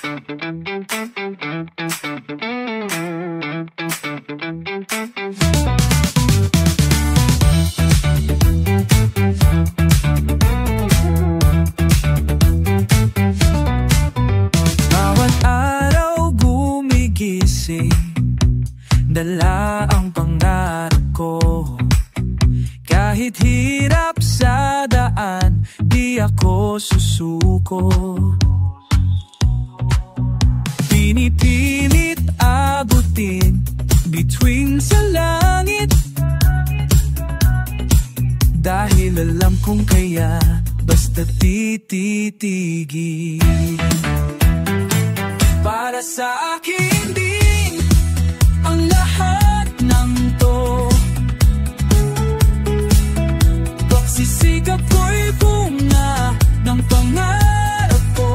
Bawat araw gumigising, dala ang pangarap ko. Kahit hirap sa daan, di ako susuko. Pinipilit abutin bituin sa langit, dahil alam kong kaya basta tititigil. Para sa akin din ang lahat ng to, pagsisikap ko'y bunga ng pangarap ko.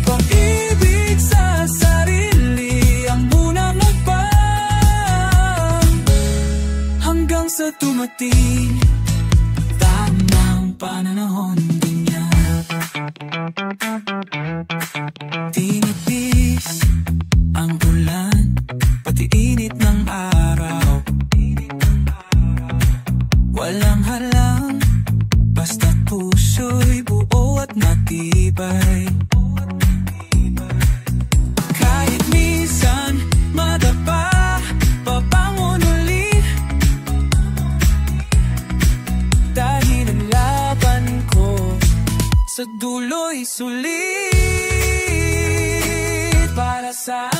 Pag-ibig sa sarili ang munang nagpang, hanggang sa tumating tamang panahon din niya. Tinipis ang ulan, pati init ng araw. Walang halang, basta puso'y buo at matibay. Kahit minsan madapa, pabangon uli, dahil ang laban ko sa dulo'y sulit. Para sa